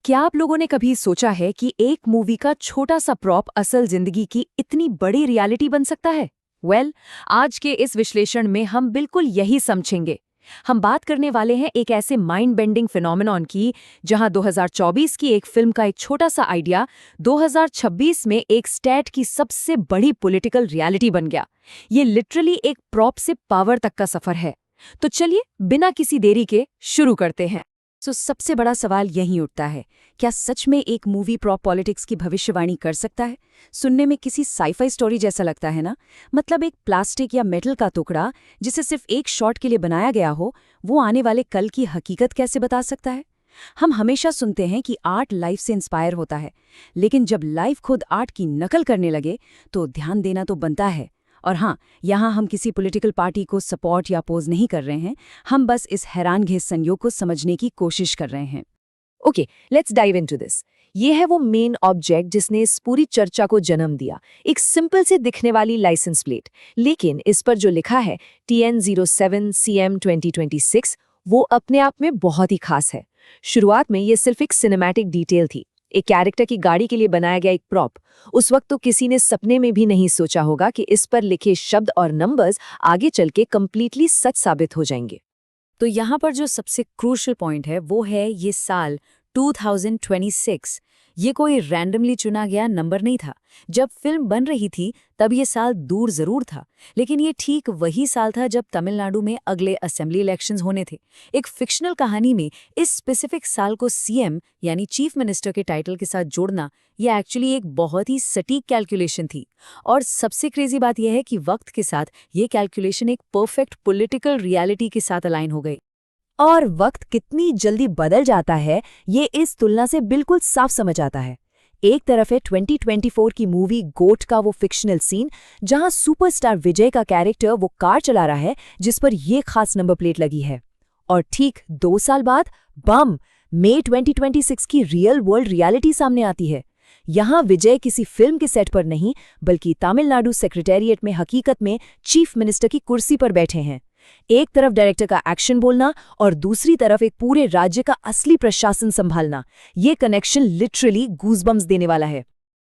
क्या आप लोगों ने कभी सोचा है कि एक मूवी का छोटा सा प्रॉप असल जिंदगी की इतनी बड़ी रियलिटी बन सकता है? आज के इस विश्लेषण में हम बिल्कुल यही समझेंगे। हम बात करने वाले हैं एक ऐसे माइंड बेंडिंग फिनोमेनॉन की, जहां 2024 की एक फिल्म का एक छोटा सा आइडिया 2026 में एक स्टेट की सबसे बड़ी पॉलिटिकल रियलिटी बन गया। ये लिटरली एक प्रॉप से पावर तक का सफर है। तो चलिए बिना किसी देरी के शुरू करते हैं। सबसे बड़ा सवाल यही उठता है, क्या सच में एक मूवी प्रॉप पॉलिटिक्स की भविष्यवाणी कर सकता है? सुनने में किसी साइफाई स्टोरी जैसा लगता है ना। मतलब एक प्लास्टिक या मेटल का टुकड़ा जिसे सिर्फ एक शॉट के लिए बनाया गया हो, वो आने वाले कल की हकीकत कैसे बता सकता है? हम हमेशा सुनते हैं कि आर्ट लाइफ से इंस्पायर होता है, लेकिन जब लाइफ खुद आर्ट की नकल करने लगे तो ध्यान देना तो बनता है। और हाँ, यहाँ हम किसी पॉलिटिकल पार्टी को सपोर्ट या अपोज नहीं कर रहे हैं, हम बस इस हैरानगेज संयोग को समझने की कोशिश कर रहे हैं। Okay, let's dive into this. ये है वो मेन ऑब्जेक्ट जिसने इस पूरी चर्चा को जन्म दिया, एक सिंपल से दिखने वाली लाइसेंस प्लेट। लेकिन इस पर जो लिखा है TN07CM 2026, वो अपने आप में बहुत ही खास है। शुरुआत में ये सिर्फ एक सिनेमैटिक डिटेल थी, एक कैरेक्टर की गाड़ी के लिए बनाया गया एक प्रॉप। उस वक्त तो किसी ने सपने में भी नहीं सोचा होगा कि इस पर लिखे शब्द और नंबर्स आगे चल के कंप्लीटली सच साबित हो जाएंगे। तो यहाँ पर जो सबसे क्रूशियल पॉइंट है वो है ये साल 2026। ये कोई रैंडमली चुना गया नंबर नहीं था। जब फिल्म बन रही थी तब ये साल दूर जरूर था, लेकिन ये ठीक वही साल था जब तमिलनाडु में अगले असेंबली इलेक्शंस होने थे। एक फिक्शनल कहानी में इस स्पेसिफिक साल को सीएम यानी चीफ मिनिस्टर के टाइटल के साथ जोड़ना, ये एक्चुअली एक बहुत ही सटीक कैलकुलेशन थी। और सबसे क्रेजी बात यह है कि वक्त के साथ ये कैलकुलेशन एक परफेक्ट पॉलिटिकल रियलिटी के साथ अलाइन हो गई। और वक्त कितनी जल्दी बदल जाता है ये इस तुलना से बिल्कुल साफ समझ आता है। एक तरफ है 2024 की मूवी गोट का वो फिक्शनल सीन जहां सुपरस्टार विजय का कैरेक्टर वो कार चला रहा है जिस पर ये खास नंबर प्लेट लगी है। और ठीक 2 साल बाद बम मई 2026 की रियल वर्ल्ड रियलिटी सामने आती है। यहाँ विजय किसी फिल्म के सेट पर नहीं, बल्कि तमिलनाडु सेक्रेटेरिएट में हकीकत में चीफ मिनिस्टर की कुर्सी पर बैठे हैं। एक तरफ डायरेक्टर का एक्शन बोलना और दूसरी तरफ एक पूरे राज्य का असली प्रशासन संभालना, ये कनेक्शन लिटरली गूज़बम्स देने वाला है।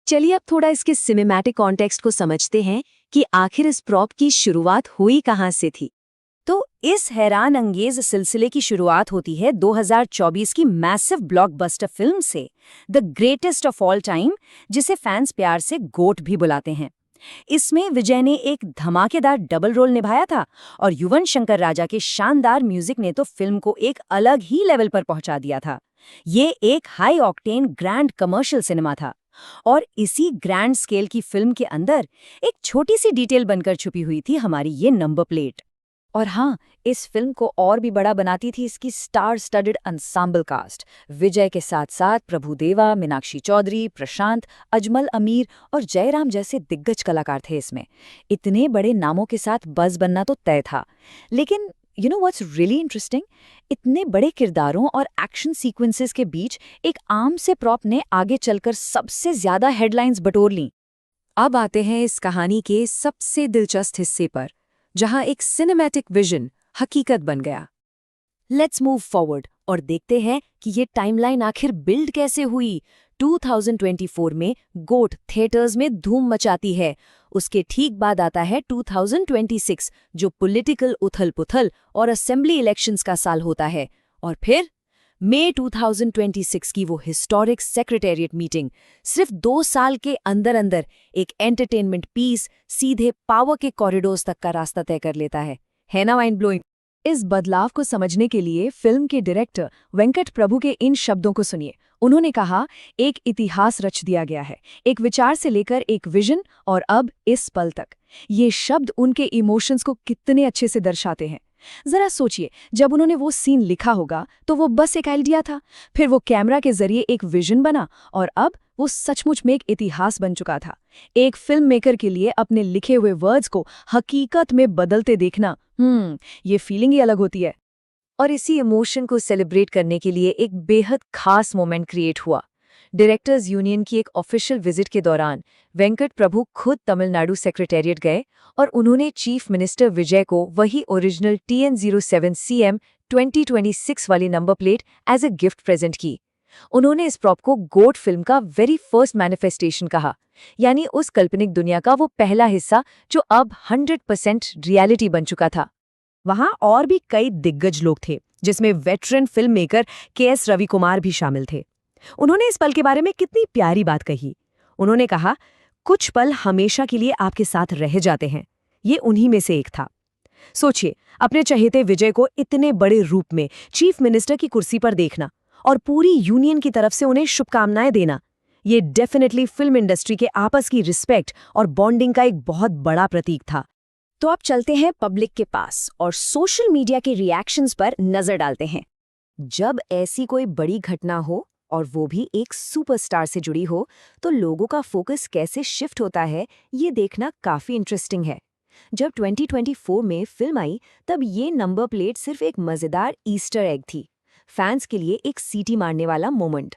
चलिए अब थोड़ा इसके सिनेमैटिक कॉन्टेक्स्ट को समझते हैं कि आखिर इस प्रॉप की शुरुआत हुई कहाँ से थी। तो इस हैरान अंगेज सिलसिले की शुरुआत होती है 2024 की मैसिव ब्लॉकबस्टर फिल्म से, the greatest of all time, जिसे फैंस प्यार से गोट भी बुलाते हैं। इसमें विजय ने एक धमाकेदार डबल रोल निभाया था और युवन शंकर राजा के शानदार म्यूजिक ने तो फिल्म को एक अलग ही लेवल पर पहुंचा दिया था। ये एक high octane grand commercial cinema था। और इसी ग्रैंड स्केल की फिल्म के अंदर एक छोटी सी डिटेल बनकर छुपी हुई थी हमारी ये नंबर प्लेट। और हाँ, इस फिल्म को और भी बड़ा बनाती थी इसकी स्टार स्टडेड अंसाम्बल कास्ट। विजय के साथ साथ प्रभुदेवा, मीनाक्षी चौधरी, प्रशांत, अजमल अमीर और जयराम जैसे दिग्गज कलाकार थे इसमें। इतने बड़े नामों के साथ बज़ बनना तो तय था। लेकिन you know what's really interesting, इतने बड़े किरदारों और एक्शन सीक्वेंसेस के बीच एक आम से प्रॉप ने आगे चलकर सबसे ज्यादा हेडलाइंस बटोर लीं। अब आते हैं इस कहानी के सबसे दिलचस्प हिस्से पर, जहां एक सिनेमैटिक विजन हकीकत बन गया। लेट्स मूव फॉरवर्ड और देखते हैं कि ये टाइमलाइन आखिर बिल्ड कैसे हुई। 2024 में गोट थिएटर्स में धूम मचाती है। उसके ठीक बाद आता है 2026, जो पॉलिटिकल उथल-पुथल और असेंबली इलेक्शंस का साल होता है। और फिर मई 2026 की वो हिस्टोरिक सेक्रेटेरिएट मीटिंग सिर्फ 2 साल के अंदर अंदर एक एंटरटेनमेंट पीस सीधे पावर के कॉरिडोर्स तक का रास्ता तय कर लेता है ना माइंड ब्लोइंग। इस बदलाव को समझने के लिए फिल्म के डायरेक्टर वेंकट प्रभु के इन शब्दों को सुनिए। उन्होंने कहा, एक इतिहास रच दिया गया है, एक विचार से लेकर एक विजन और अब इस पल तक। ये शब्द उनके इमोशंस को कितने अच्छे से दर्शाते हैं। जरा सोचिए, जब उन्होंने वो सीन लिखा होगा तो वो बस एक आइडिया था, फिर वो कैमरा के जरिए एक विजन बना और अब वो सचमुच में एक इतिहास बन चुका था। एक फिल्म मेकर के लिए अपने लिखे हुए वर्ड्स को हकीकत में बदलते देखना, ये फीलिंग ही अलग होती है। और इसी इमोशन को सेलिब्रेट करने के लिए एक बेहद खास मोमेंट क्रिएट हुआ। डायरेक्टर्स यूनियन की एक ऑफिशियल विजिट के दौरान वेंकट प्रभु खुद तमिलनाडु सेक्रेटेरिएट गए और उन्होंने चीफ मिनिस्टर विजय को वही ओरिजिनल TN07CM 2026 वाली number plate as a gift present की। उन्होंने इस प्रॉप को गोट फिल्म का वेरी फर्स्ट मैनिफेस्टेशन कहा, यानी उस काल्पनिक दुनिया का वो पहला हिस्सा जो अब 100% रियलिटी बन चुका था। वहां और भी कई दिग्गज लोग थे, जिसमें veteran film maker KS. Ravi Kumar भी शामिल थे। उन्होंने इस पल के बारे में कितनी प्यारी बात कही। उन्होंने कहा, कुछ पल हमेशा के लिए आपके साथ रह जाते हैं। ये उन्हीं में से एक था। सोचिए, अपने चहेते विजय को इतने बड़े रूप में चीफ मिनिस्टर की कुर्सी पर देखना और पूरी यूनियन की तरफ से उन्हें शुभकामनाएं देना। ये डेफिनेटली फिल्म इंडस्ट्री के आपस की रिस्पेक्ट और बॉन्डिंग का एक बहुत बड़ा प्रतीक था। तो अब चलते हैं पब्लिक के पास और सोशल मीडिया के रिएक्शंस पर नजर डालते हैं। जब ऐसी कोई बड़ी घटना हो और वो भी एक सुपरस्टार से जुड़ी हो, तो लोगों का फोकस कैसे शिफ्ट होता है, ये देखना काफी इंटरेस्टिंग है। जब 2024 में फिल्म आई, तब ये नंबर प्लेट सिर्फ एक मजेदार ईस्टर एग थी, फैंस के लिए एक सीटी मारने वाला मोमेंट।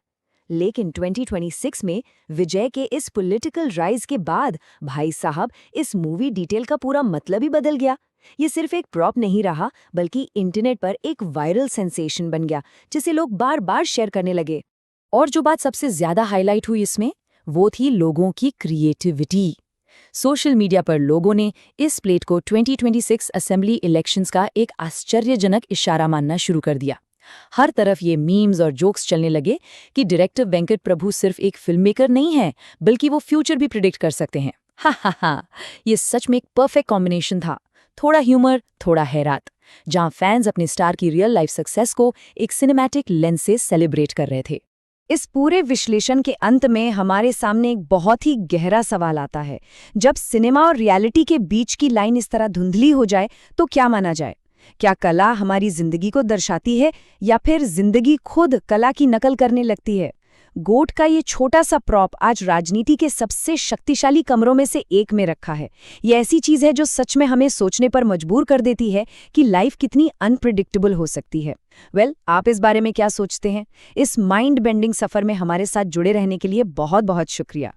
लेकिन 2026 में विजय के इस पॉलिटिकल राइज के बाद भाई साहब, इस मूवी डिटेल का पूरा मतलब ही बदल गया। ये सिर्फ एक प्रॉप नहीं रहा, बल्कि इंटरनेट पर एक वायरल सेंसेशन बन गया, जिसे लोग बार बार शेयर करने लगे। और जो बात सबसे ज्यादा हाईलाइट हुई इसमें, वो थी लोगों की क्रिएटिविटी। सोशल मीडिया पर लोगों ने इस प्लेट को 2026 असेंबली इलेक्शंस का एक आश्चर्यजनक इशारा मानना शुरू कर दिया। हर तरफ ये मीम्स और जोक्स चलने लगे कि डायरेक्टर वेंकट प्रभु सिर्फ एक फिल्ममेकर नहीं है, बल्कि वो फ्यूचर भी प्रिडिक्ट कर सकते हैं। हा, ये सच में एक परफेक्ट कॉम्बिनेशन था। थोड़ा ह्यूमर, थोड़ा हैरात, जहां फैंस अपने स्टार की रियल लाइफ सक्सेस को एक सिनेमैटिक लेंस से सेलिब्रेट कर रहे थे। इस पूरे विश्लेषण के अंत में हमारे सामने एक बहुत ही गहरा सवाल आता है। जब सिनेमा और रियलिटी के बीच की लाइन इस तरह धुंधली हो जाए, तो क्या माना जाए? क्या कला हमारी जिंदगी को दर्शाती है, या फिर जिंदगी खुद कला की नकल करने लगती है? गोट का ये छोटा सा प्रॉप आज राजनीति के सबसे शक्तिशाली कमरों में से एक में रखा है। ये ऐसी चीज है जो सच में हमें सोचने पर मजबूर कर देती है कि लाइफ कितनी अनप्रिडिक्टेबल हो सकती है। आप इस बारे में क्या सोचते हैं? इस माइंड बेंडिंग सफर में हमारे साथ जुड़े रहने के लिए बहुत बहुत शुक्रिया।